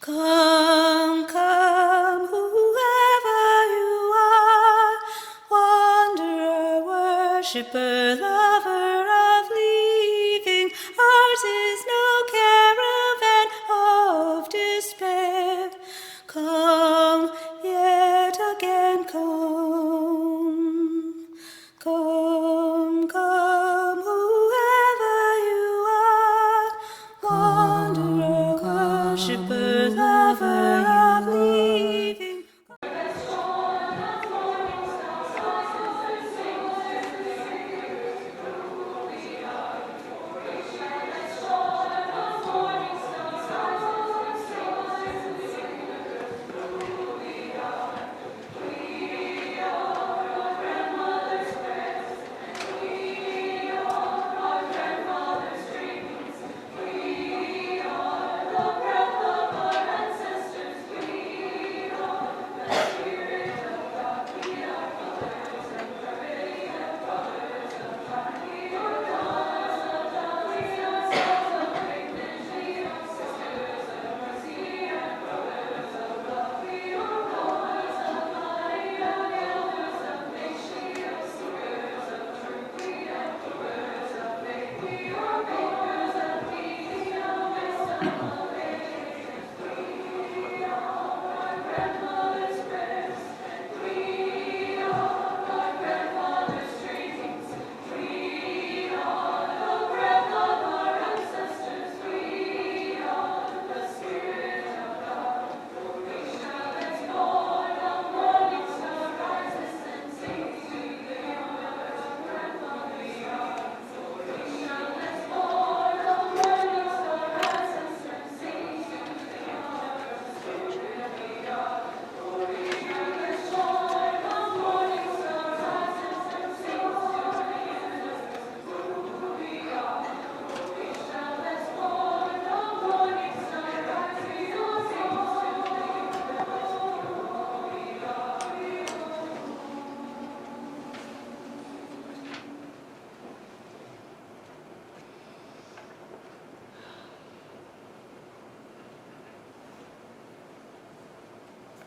Come, come, whoever you are, wanderer, worshipper, lover of leaving. Ours is no caravan of despair. Come, yet again come. Come, come, whoever you are, wanderer, worshipper, lover of leaving.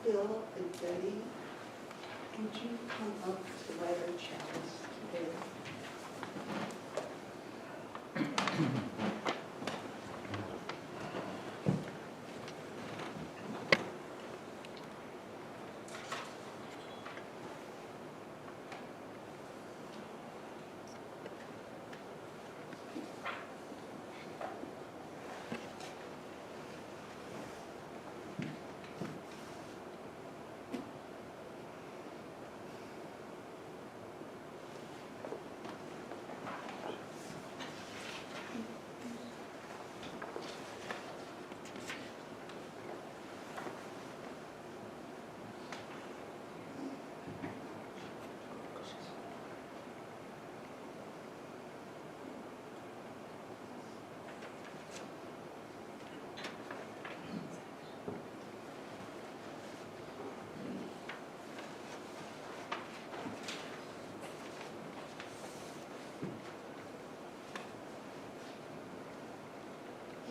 Bill and Betty, would you come up to light our chalice today?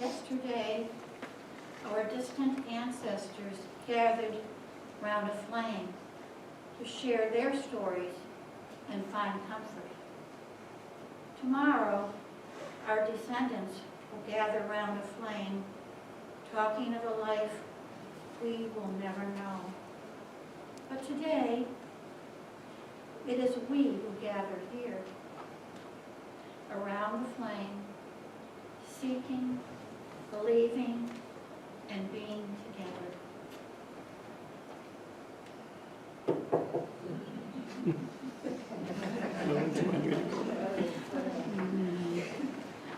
Yesterday, our distant ancestors gathered round a flame to share their stories and find comfort. Tomorrow, our descendants will gather round a flame, talking of a life we will never know. But today, it is we who gather here, around the flame, seeking, believing, and being together.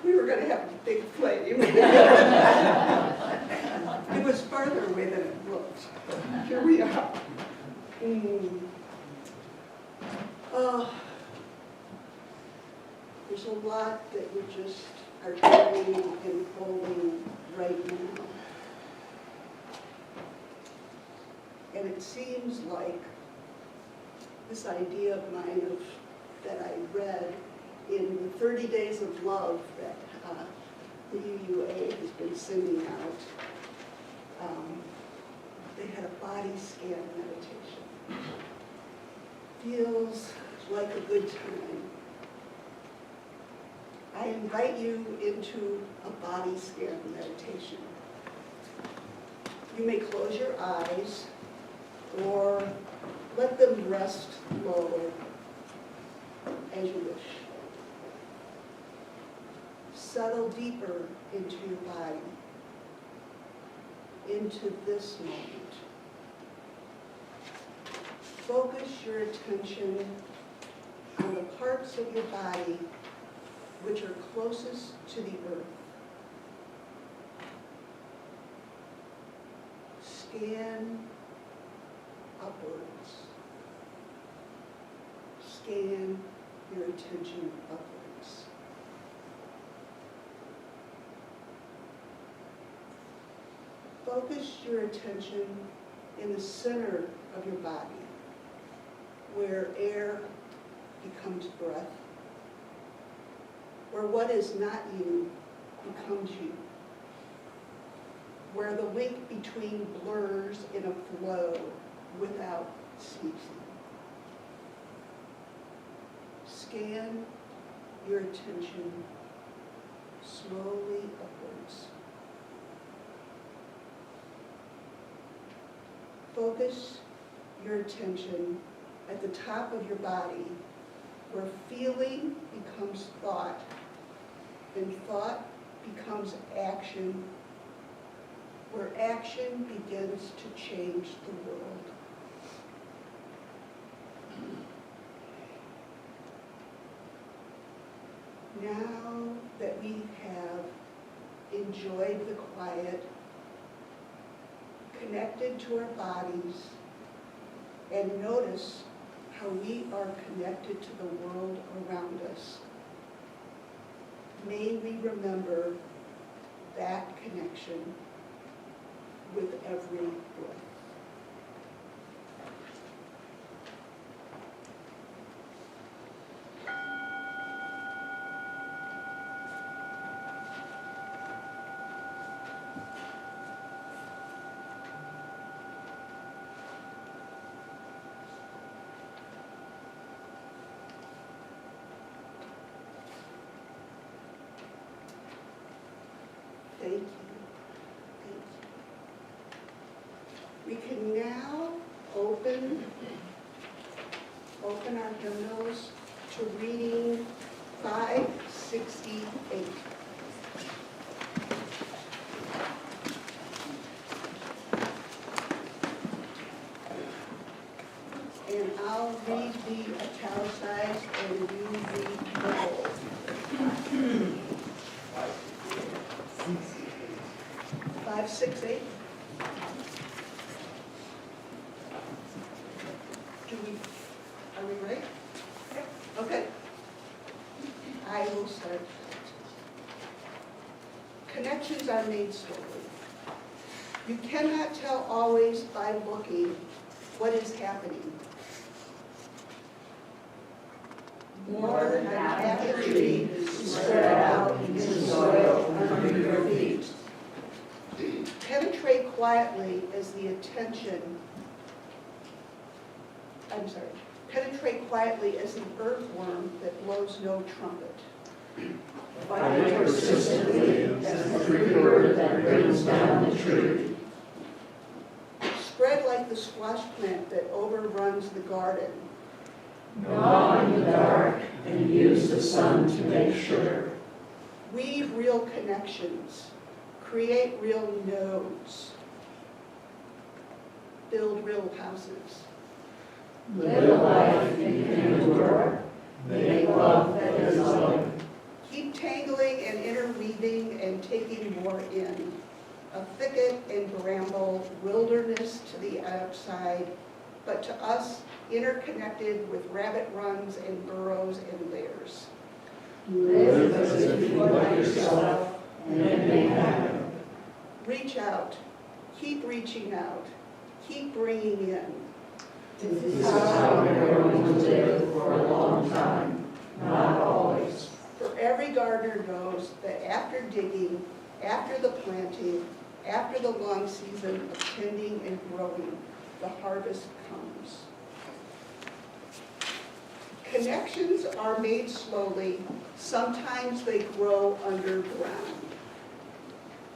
We were going to have a big flame. It was farther away than it looked. Here we are. There's a lot that we just are carrying and holding right now. And it seems like this idea of mine that I read in the 30 Days of Love that the UUA has been sending out had a body scan meditation. Feels like a good time. I invite you into a body scan meditation. You may close your eyes or let them rest low as you wish. Settle deeper into your body, into this moment. Focus your attention on the parts of your body which are closest to the earth. Scan upwards. Scan your attention upwards. Focus your attention in the center of your body, where air becomes breath, where what is not you becomes you, where the link between blurs in a flow without ceasing. Scan your attention slowly upwards. Focus your attention at the top of your body, where feeling becomes thought, and thought becomes action, where action begins to change the world. Now that we have enjoyed the quiet, connected to our bodies, and notice how we are connected to the world around us, may we remember that connection with every breath. Thank you. Thank you. We can now open our hymnals to reading 568. And I'll read the italicized and you read the whole. 568. Are we ready? Okay. I will start. Connections are made slowly. You cannot tell always by looking what is happening. More than half the tree is spread out in soil under your feet. Penetrate quietly as the attention, penetrate quietly as the earthworm that blows no trumpet. Fight persistently as the creeper that brings down the tree. Spread like the squash plant that overruns the garden. Gnaw in the dark and use the sun to make sugar. Weave real connections. Create real nodes. Build real houses. Live a life you can endure. Make love that is loving. Keep tangling and interweaving and taking more in. A thicket and bramble, wilderness to the outside, but to us, interconnected with rabbit runs and burrows and lairs. Live as if you like yourself and make happen. Reach out. Keep reaching out. Keep bringing in. This is how we're going to live for a long time, not always. For every gardener knows that after digging, after the planting, after the long season of tending and and growing, the harvest comes. Connections are made slowly. Sometimes they grow underground.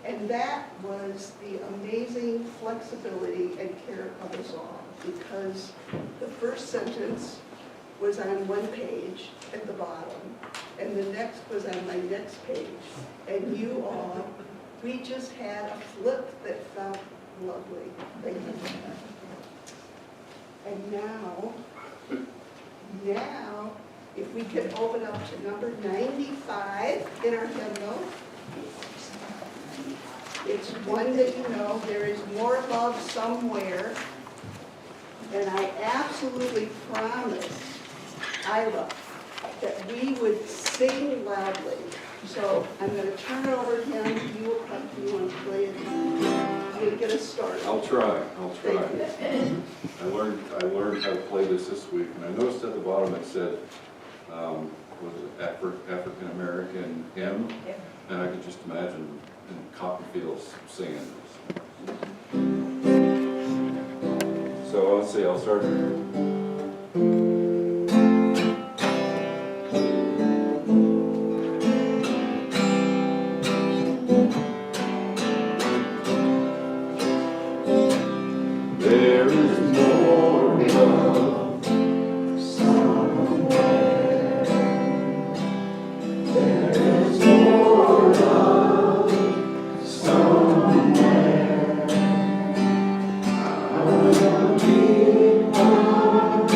And that was the amazing flexibility and care of us all, because the first sentence was on one page at the bottom, and the next was on my next page. And you all, we just had a flip that felt lovely. Thank you. And now, if we could open up to number 95 in our hymnal. It's one that you know, there is more love somewhere. And I absolutely promised Ira that we would sing loudly. So I'm going to turn it over to him. You want to play it? I'm going to get us started. I'll try. Thank you. I learned how to play this week, and I noticed at the bottom it said, was it African American hymn? And I could just imagine in cotton fields singing this. So let's see, I'll start. There is more love somewhere. There is more love somewhere. I will keep on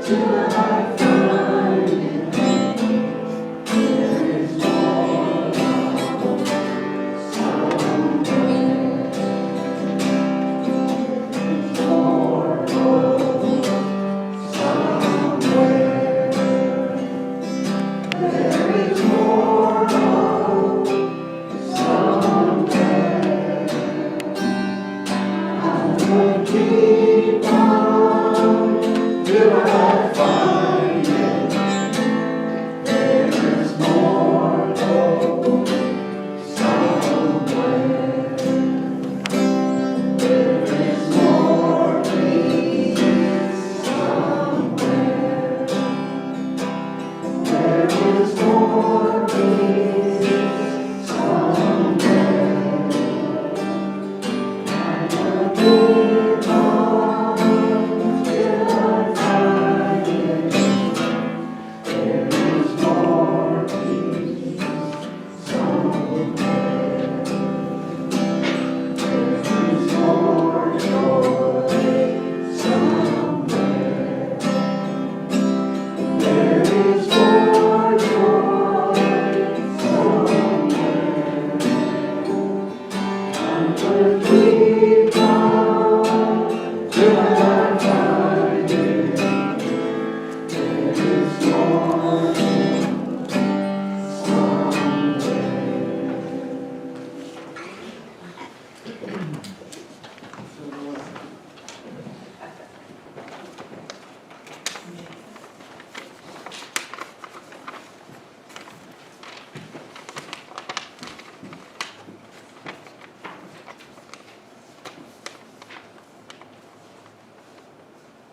till I find it. There is more love somewhere. Keep on till I find it. There is more hope somewhere. There is more peace somewhere. There is more peace somewhere. I will keep on till I find it. There is more peace somewhere. There is more joy somewhere. There is more joy somewhere. I'm gonna keep on till I find it. There is more somewhere.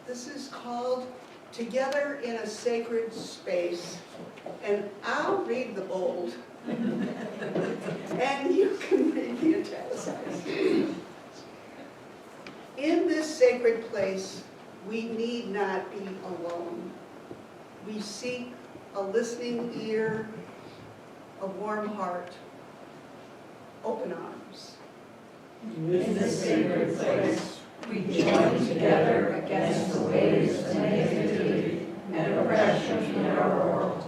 This is called Together in a Sacred Space, and I'll read the bold, and you can read the italicized. In this sacred place, we need not be alone. We seek a listening ear, a warm heart, open arms. In this sacred place, we join together against the waves of negativity and oppression in our world.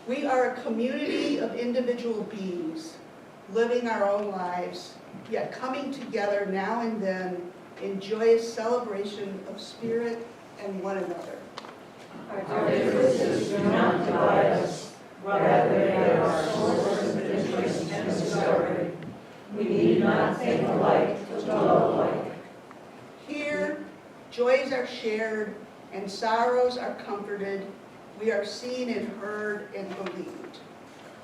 We are a community of individual beings, living our own lives, yet coming together now and then in joyous celebration of spirit and one another. Our differences do not divide us, rather they are our source of interest and discovery. We need not think alike to love alike. Here, joys are shared and sorrows are comforted. We are seen and heard and believed.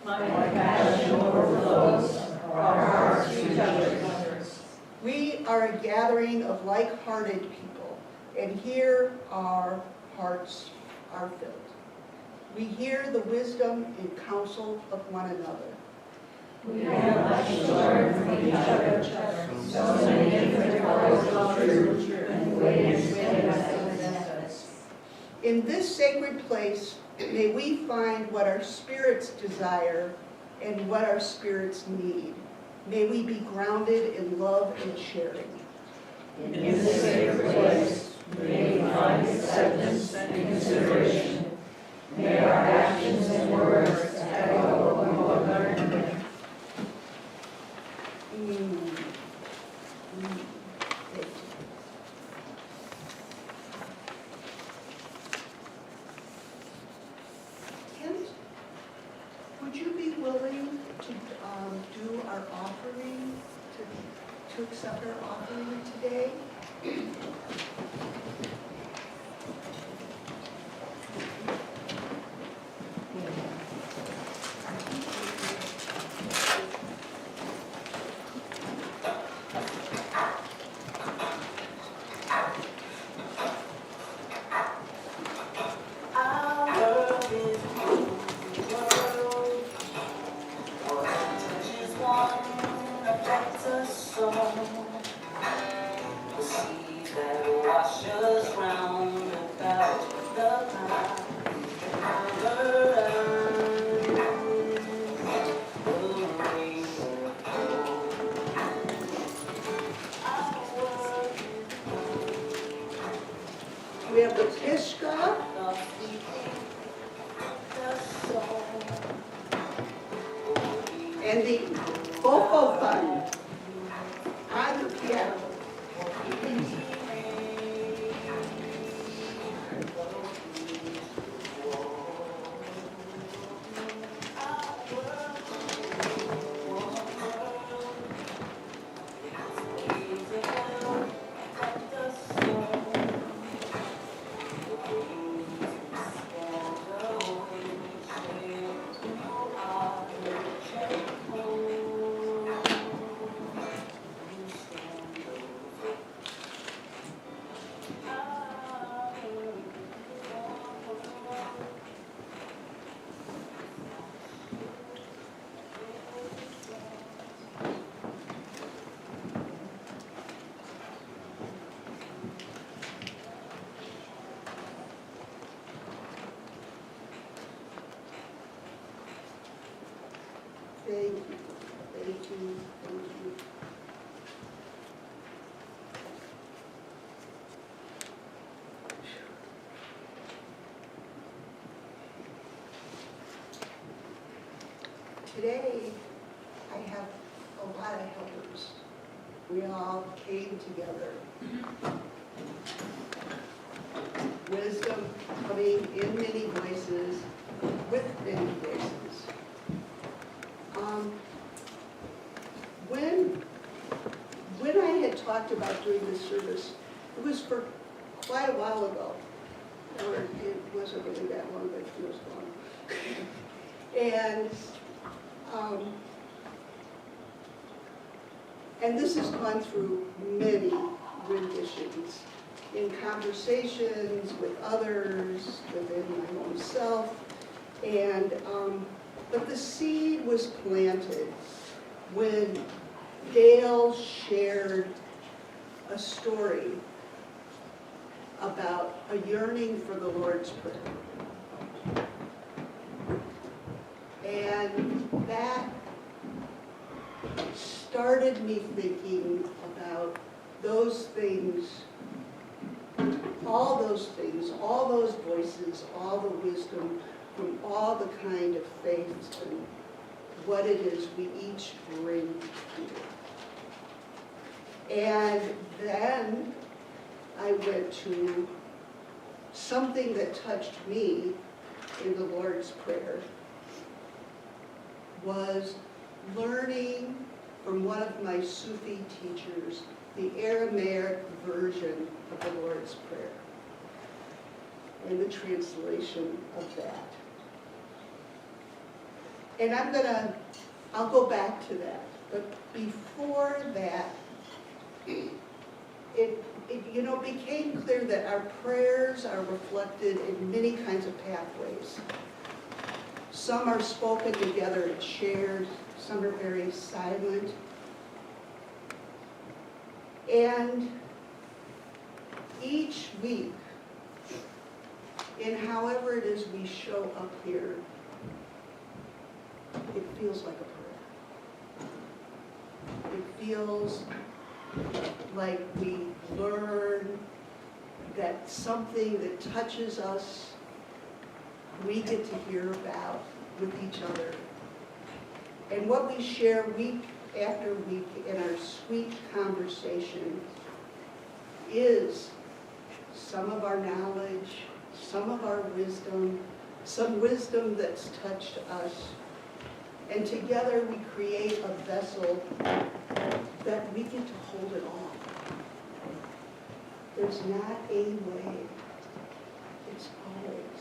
My passion overflows, our hearts reach others. We are a gathering of like-hearted people, and here our hearts are filled. We hear the wisdom and counsel of one another. We have much to learn from each other, so many different colors of truth and ways to us. In this sacred place, may we find what our spirits desire and what our spirits need. May we be grounded in love and sharing. In this sacred place, may we find acceptance and consideration. May our actions and words echo what we have learned. Thank you. Kent, would you be willing to do our offering, to accept our offering today? We have the Tishka. And the vocal fund on the piano. Thank you, thank you, thank you. Today, I have a lot of helpers. We all came together. Wisdom coming in many voices, with many voices. When I had talked about doing this service, it was for quite a while ago, or it wasn't really that long, but it feels long. And this has gone through many renditions, in conversations with others, within my own self, and but the seed was planted when Dale shared a story about a yearning for the Lord's Prayer. And that started me thinking about those things, all those voices, all the wisdom from all the kind of faiths and what it is we each bring here. And then I went to something that touched me in the Lord's Prayer, was learning from one of my Sufi teachers the Aramaic version of the Lord's Prayer and the translation of that. And I'll go back to that. But before that, it became clear that our prayers are reflected in many kinds of pathways. Some are spoken together and shared, some are very silent. And each week, in however it is we show up here, it feels like a prayer. It feels like we learn that something that touches us, we get to hear about with each other. And what we share week after week in our sweet conversation is some of our knowledge, some of our wisdom, some wisdom that's touched us. And together we create a vessel that we get to hold it all. There's not a way. It's always.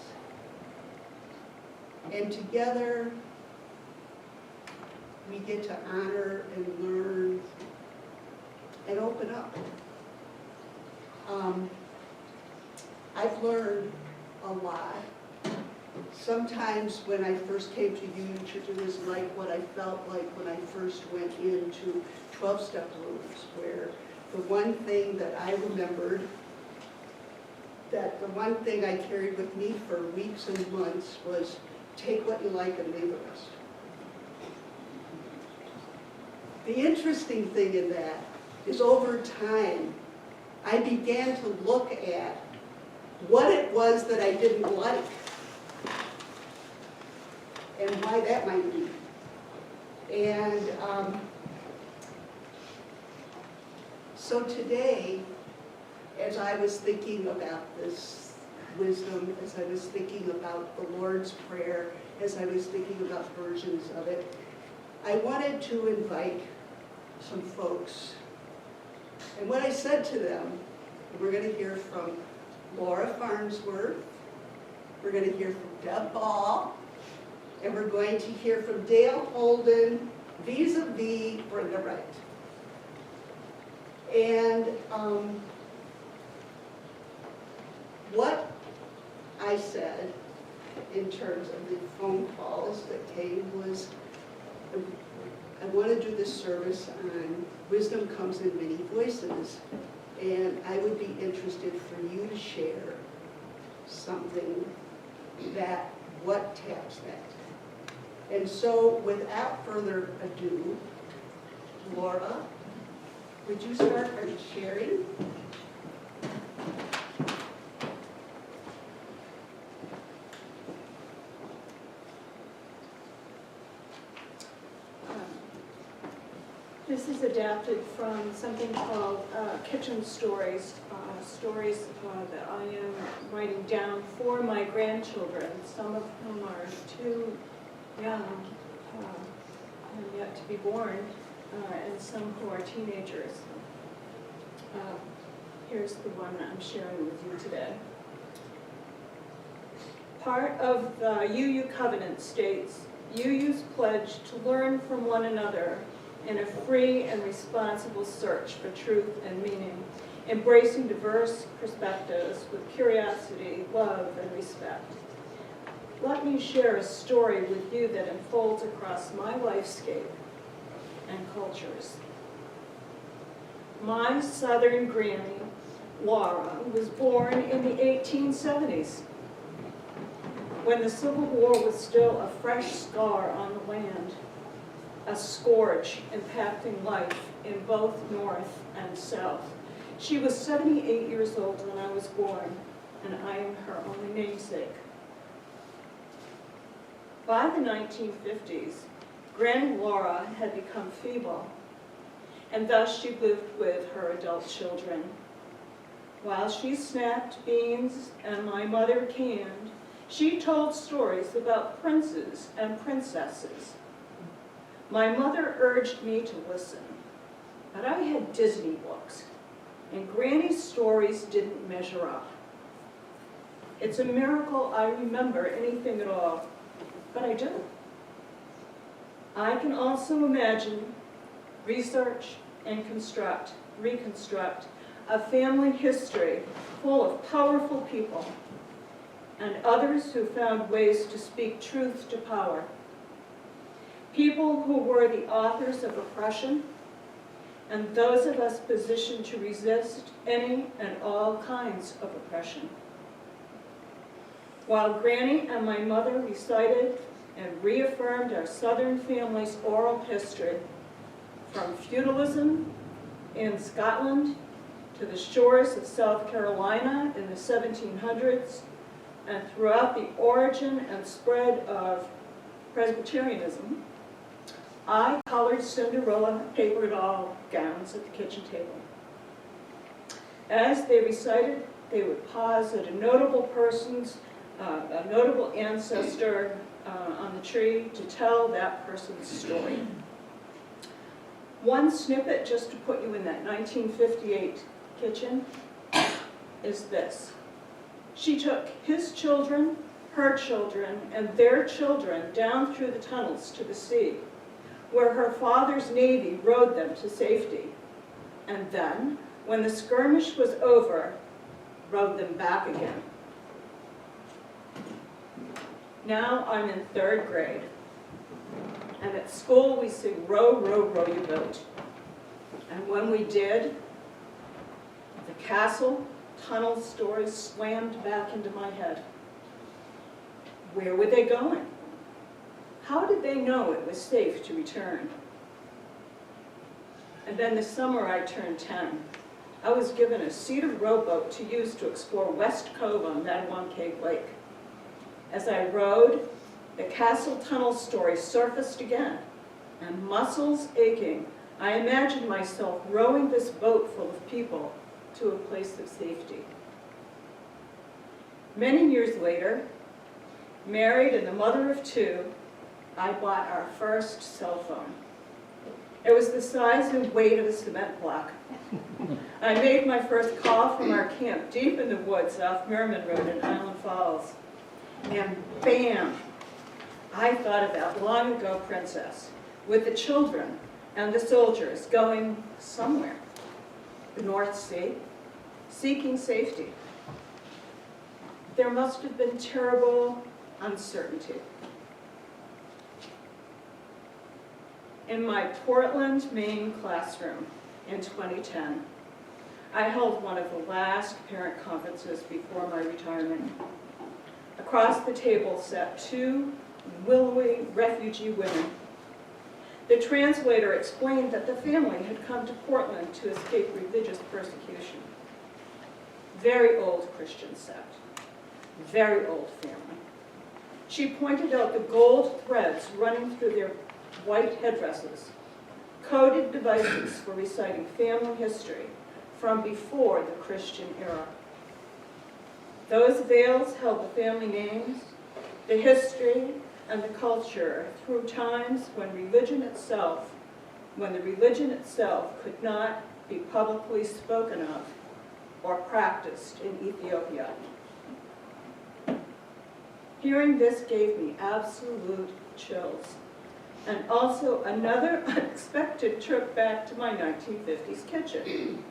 And together we get to honor and learn and open up. I've learned a lot. Sometimes when I first came to Union Church, it was like what I felt like when I first went into 12-step rooms, where the one thing that I remembered, that the one thing I carried with me for weeks and months was take what you like and leave the rest. The interesting thing in that is over time, I began to look at what it was that I didn't like and why that might be. And so today, as I was thinking about this wisdom, as I was thinking about the Lord's Prayer, as I was thinking about versions of it, I wanted to invite some folks. And what I said to them, we're going to hear from Laura Farnsworth, we're going to hear from Deb Ball, and we're going to hear from Dale Houlton, vis-a-vis Brenda Wright. And what I said in terms of the phone calls that came was, I want to do this service on wisdom comes in many voices, and I would be interested for you to share something that, what taps that. And so without further ado, Laura, would you start by sharing? This is adapted from something called Kitchen Stories, stories that I am writing down for my grandchildren, some of whom are too young and yet to be born, and some who are teenagers. Here's the one I'm sharing with you today. Part of the UU Covenant states, UU's pledge to learn from one another in a free and responsible search for truth and meaning, embracing diverse perspectives with curiosity, love, and respect. Let me share a story with you that unfolds across my lifescape and cultures. My southern granny, Laura, was born in the 1870s, when the Civil War was still a fresh scar on the land, a scourge impacting life in both North and South. She was 78 years old when I was born, and I am her only namesake. By the 1950s, Granny Laura had become feeble, and thus she lived with her adult children. While she snapped beans and my mother canned, she told stories about princes and princesses. My mother urged me to listen, but I had Disney books, and Granny's stories didn't measure up. It's a miracle I remember anything at all, but I do. I can also imagine, research, and construct reconstruct a family history full of powerful people and others who found ways to speak truth to power. People who were the authors of oppression and those of us positioned to resist any and all kinds of oppression. While Granny and my mother recited and reaffirmed our Southern family's oral history, from feudalism in Scotland to the shores of South Carolina in the 1700s, and throughout the origin and spread of Presbyterianism, I colored Cinderella paper doll gowns at the kitchen table. As they recited, they would pause at a notable person's, a notable ancestor on the tree to tell that person's story. One snippet, just to put you in that 1958 kitchen, is this. She took his children, her children, and their children down through the tunnels to the sea, where her father's navy rowed them to safety, and then, when the skirmish was over, rowed them back again. Now I'm in 3rd grade, and at school we sing Row, Row, Row Your Boat. And when we did, the castle tunnel story slammed back into my head. Where were they going? How did they know it was safe to return? And then the summer I turned 10, I was given a cedar rowboat to use to explore West Cove on Mattawamkeag Lake. As I rowed, the castle tunnel story surfaced again, and muscles aching, I imagined myself rowing this boat full of people to a place of safety. Many years later, married and the mother of 2, I bought our first cell phone. It was the size and weight of a cement block. I made my first call from our camp deep in the woods off Merriman Road in Island Falls. And bam, I thought of that long ago princess with the children and the soldiers going somewhere, the North Sea, seeking safety. There must have been terrible uncertainty. In my Portland, Maine classroom in 2010, I held one of the last parent conferences before my retirement. Across the table sat 2 willowy refugee women. The translator explained that the family had come to Portland to escape religious persecution. Very old Christian sect, very old family. She pointed out the gold threads running through their white headdresses, coded devices for reciting family history from before the Christian era. Those veils held the family names, the history, and the culture through times when the religion itself could not be publicly spoken of or practiced in Ethiopia. Hearing this gave me absolute chills, and also another unexpected trip back to my 1950s kitchen.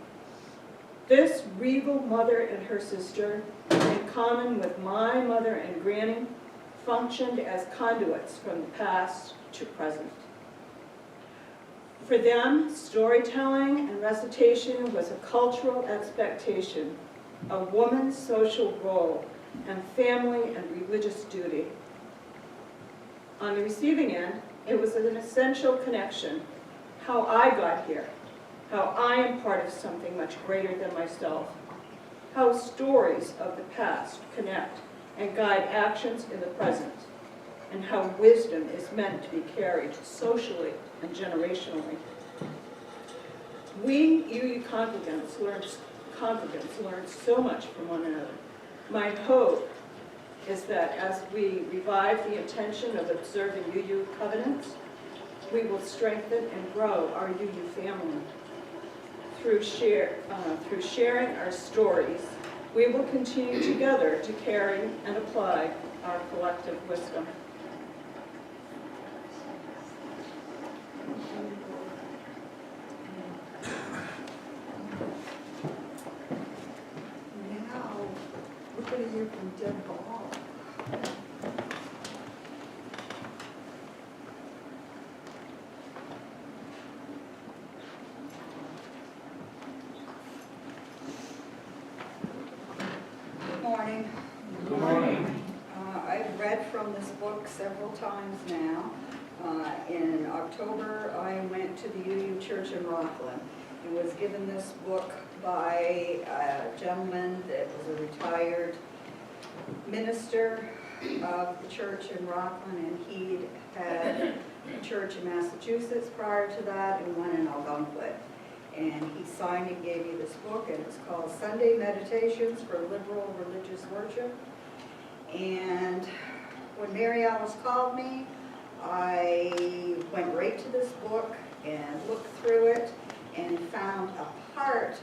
This regal mother and her sister, in common with my mother and Granny, functioned as conduits from the past to present. For them, storytelling and recitation was a cultural expectation, a woman's social role, and family and religious duty. On the receiving end, it was an essential connection, how I got here, how I am part of something much greater than myself, how stories of the past connect and guide actions in the present, and how wisdom is meant to be carried socially and generationally. We UU congregants learn so much from one another. My hope is that as we revive the intention of observing UU covenants, we will strengthen and grow our UU family. Through sharing our stories, we will continue together to carry and apply our collective wisdom. should have heard from Deb Ball. Good morning. Good morning. I've read from this book several times now. In October, I went to the UU Church in Rockland and was given this book by a gentleman that was a retired minister of the church in Rockland, and he'd had a church in Massachusetts prior to that and one in Algonquin. And he signed and gave me this book, and it's called Sunday Meditations for Liberal Religious Worship. And when Mary Alice called me, I went right to this book and looked through it and found a part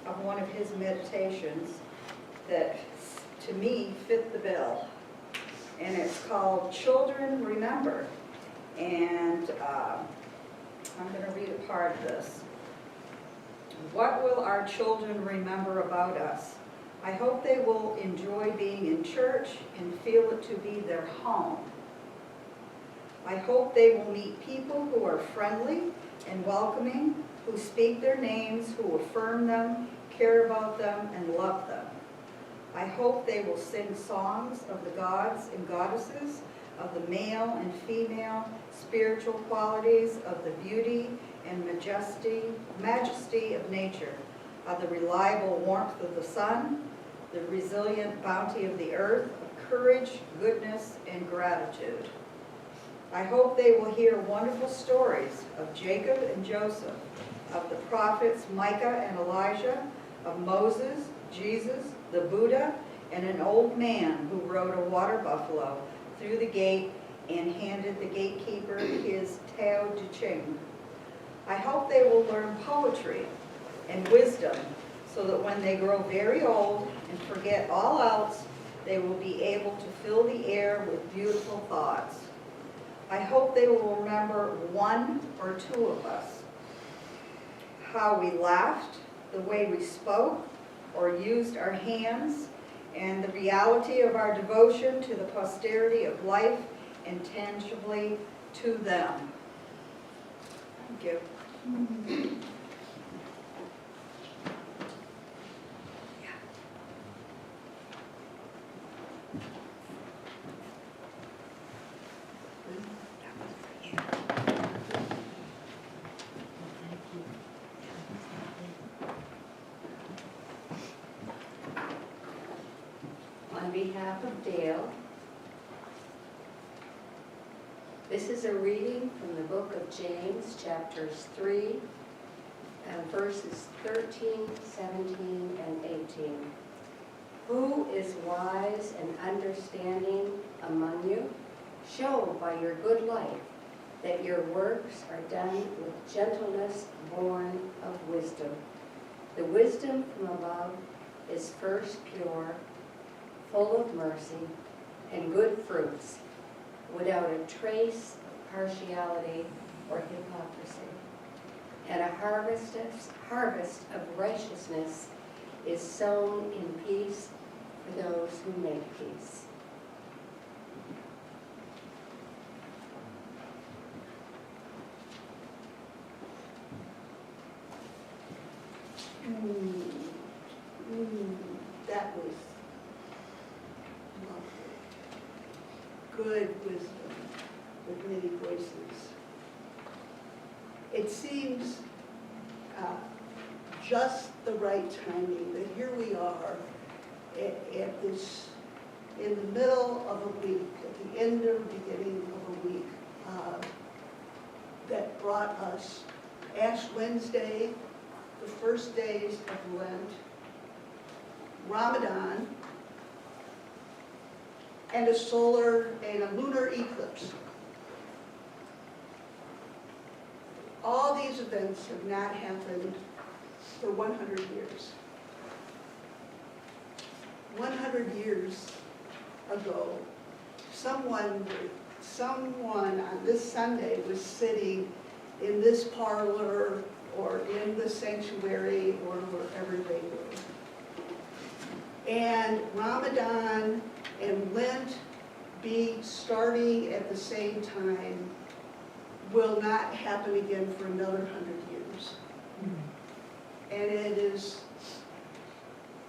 of one of his meditations that, to me, fit the bill. And it's called Children Remember. And I'm going to read a part of this. What will our children remember about us? I hope they will enjoy being in church and feel it to be their home. I hope they will meet people who are friendly and welcoming, who speak their names, who affirm them, care about them, and love them. I hope they will sing songs of the gods and goddesses, of the male and female spiritual qualities, of the beauty and majesty of nature, of the reliable warmth of the sun, the resilient bounty of the earth, of courage, goodness, and gratitude. I hope they will hear wonderful stories of Jacob and Joseph, of the prophets Micah and Elijah, of Moses, Jesus, the Buddha, and an old man who rode a water buffalo through the gate and handed the gatekeeper his Tao Te Ching. I hope they will learn poetry and wisdom so that when they grow very old and forget all else, they will be able to fill the air with beautiful thoughts. I hope they will remember one or two of us, how we laughed, the way we spoke or used our hands, and the reality of our devotion to the posterity of life and tangibly to them. Thank you. On behalf of Dale, this is a reading from the book of James, chapters 3, verses 13, 17, and 18. Who is wise and understanding among you? Show by your good life that your works are done with gentleness born of wisdom. The wisdom from above is first pure, full of mercy and good fruits, without a trace of partiality or hypocrisy. And a harvest of righteousness is sown in peace for those who make peace. That was lovely. Good wisdom with many voices. It seems just the right timing that here we are at this, in the middle of a week, at the end or beginning of a week, that brought us Ash Wednesday, the first days of Lent, Ramadan, and a solar and a lunar eclipse. All these events have not happened for 100 years. 100 years ago, someone on this Sunday was sitting in this parlor or in the sanctuary or wherever they were. And Ramadan and Lent being starting at the same time will not happen again for another 100 years. And it is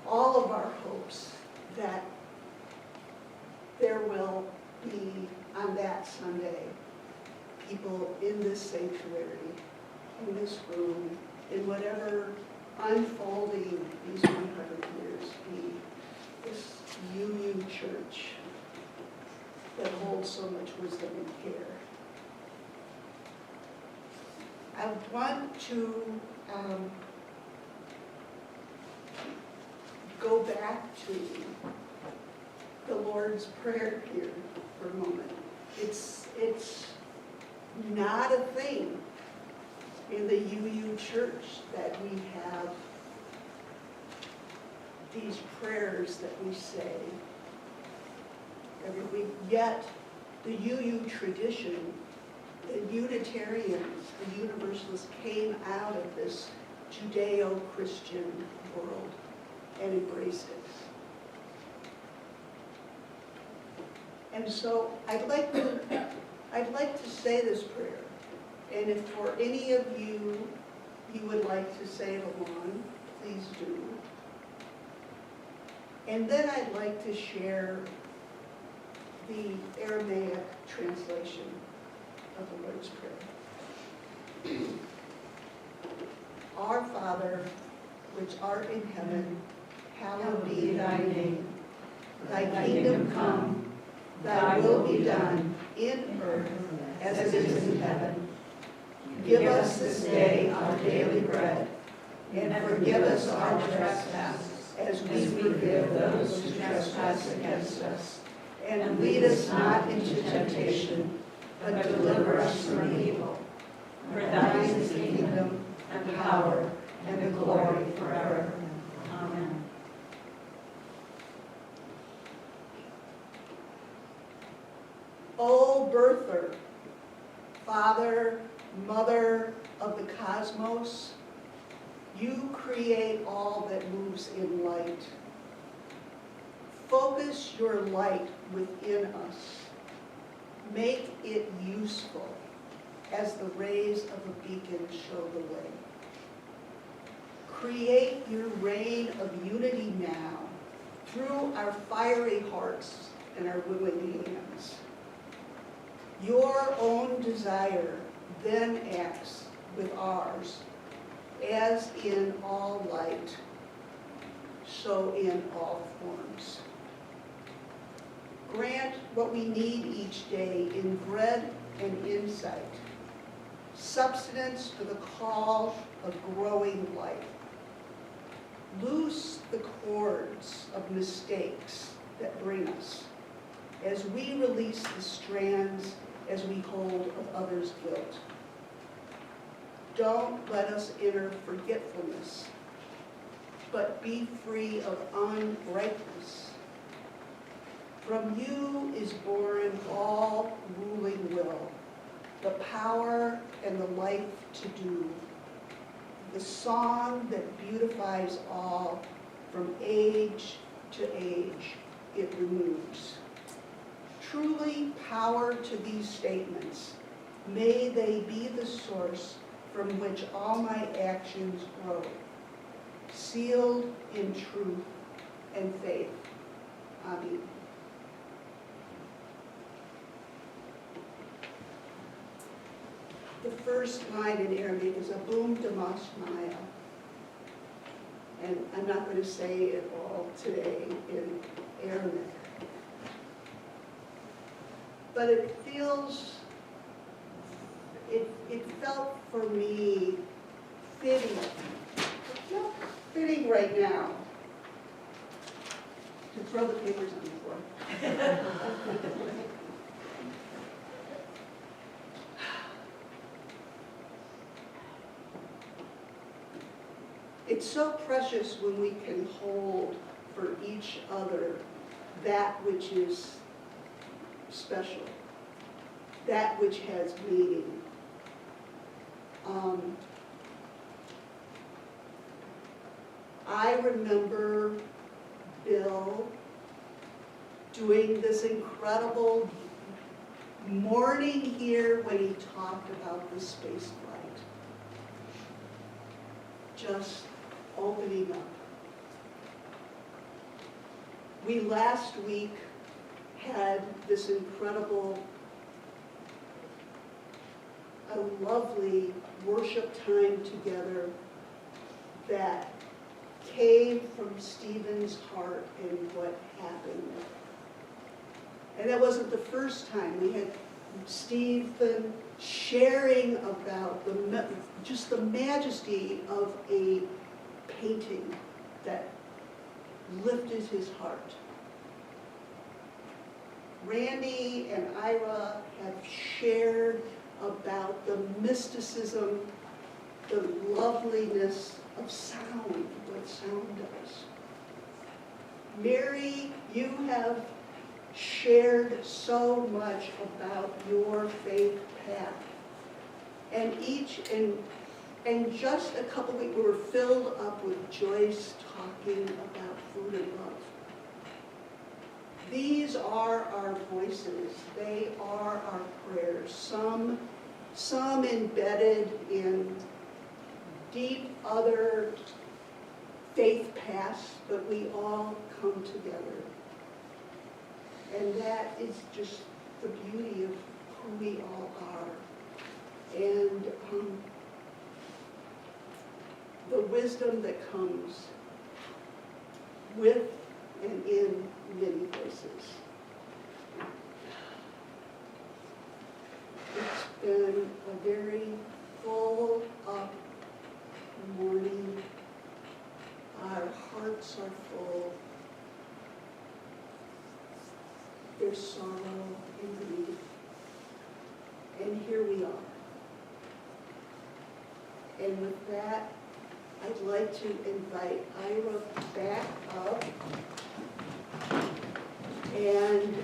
all of our hopes that there will be, on that Sunday, people in this sanctuary, in this room, in whatever unfolding these 100 years be, this UU church that holds so much wisdom and care. I want to go back to the Lord's Prayer here for a moment. It's not a thing in the UU church that we have these prayers that we say every week. Yet the UU tradition, the Unitarians, the Universalists came out of this Judeo-Christian world and embraced it. And so I'd like to say this prayer. And if for any of you would like to say it along, please do. And then I'd like to share the Aramaic translation of the Lord's Prayer. Our Father, which art in heaven, hallowed be thy name. Thy kingdom come, thy will be done in earth as it is in heaven. Give us this day our daily bread, and forgive us our trespasses as we forgive those who trespass against us. And lead us not into temptation, but deliver us from evil. For thine is the kingdom, and the power, and the glory forever. Amen. O birther, Father, Mother of the cosmos, you create all that moves in light. Focus your light within us. Make it useful as the rays of a beacon show the way. Create your reign of unity now through our fiery hearts and our willing hands. Your own desire then acts with ours, as in all light, so in all forms. Grant what we need each day in bread and insight, substance for the call of growing life. Loose the cords of mistakes that bring us, as we release the strands as we hold of others' guilt. Don't let us enter forgetfulness, but be free of unrightness. From you is born all ruling will, the power and the life to do, the song that beautifies all, from age to age it removes. Truly power to these statements. May they be the source from which all my actions grow, sealed in truth and faith. Amen. The first line in Aramaic is Abum Damas Maya. And I'm not going to say it all today in Aramaic. But it felt for me fitting right now to throw the papers on the floor. It's so precious when we can hold for each other that which is special, that which has meaning. I remember Bill doing this incredible morning here when he talked about the space flight. Just opening up. We last week had this incredible, a lovely worship time together that came from Stephen's heart and what happened. And that wasn't the first time. We had Stephen sharing about just the majesty of a painting that lifted his heart. Randy and Ira have shared about the mysticism, the loveliness of sound, what sound does. Mary, you have shared so much about your faith path. And and just a couple weeks, we were filled up with Joyce talking about food and love. These are our voices. They are our prayers. Some embedded in deep other faith paths, but we all come together. And that is just the beauty of who we all are. And the wisdom that comes with and in many places. It's been a very full up morning. Our hearts are full. There's sorrow and grief. And here we are. And with that, I'd like to invite Ira back up. And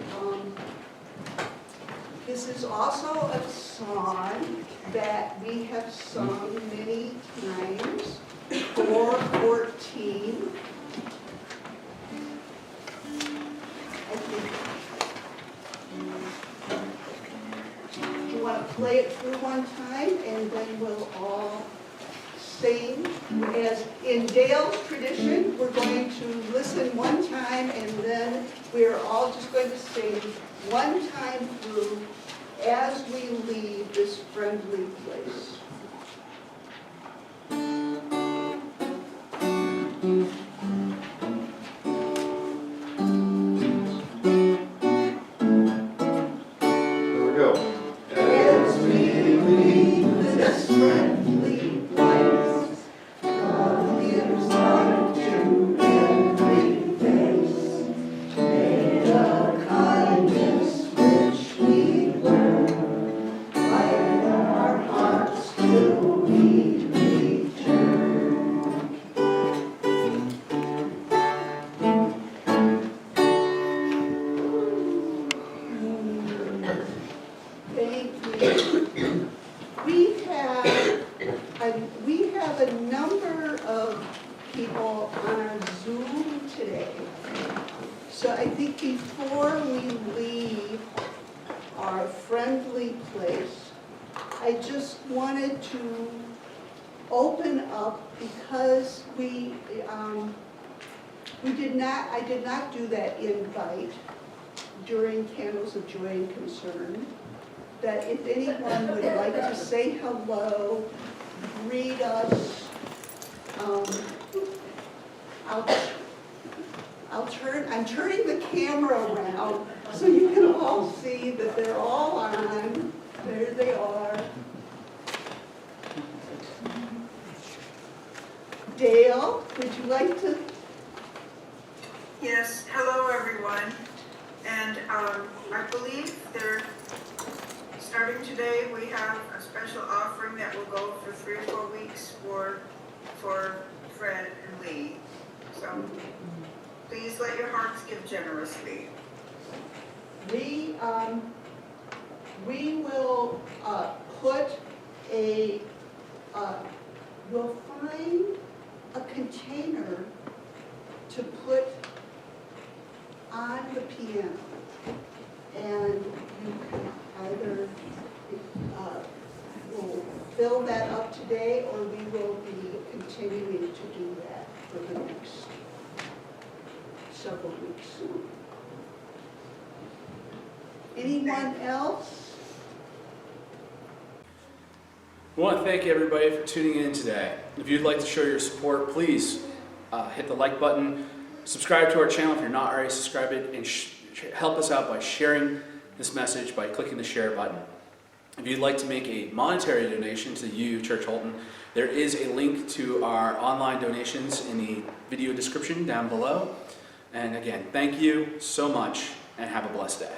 this is also a song that we have sung many times, 414. I think. Do you want to play it through one time, and then we'll all sing? As in Dale's tradition, we're going to listen one time, and then we're all just going to sing one time through as we leave this friendly place. We have a number of people on our Zoom today. So I think before we leave our friendly place, I just wanted to open up because I did not do that invite during Candles of Joy and Concern, that if anyone would like to say hello, greet us, I'm turning the camera around so you can all see that they're all on. There they are. Dale, would you like to? Yes, hello everyone. And I believe starting today, we have a special offering that will go for 3 or 4 weeks for Fred and Lee. So please let your hearts give generously. We will we'll find a container to put on the piano. And you can either we'll fill that up today, or we will be continuing to do that for the next several weeks. Anyone else? We want to thank everybody for tuning in today. If you'd like to show your support, please hit the like button, subscribe to our channel if you're not already subscribed, and help us out by sharing this message by clicking the share button. If you'd like to make a monetary donation to the UU Church Houlton, there is a link to our online donations in the video description down below. And again, thank you so much, and have a blessed day.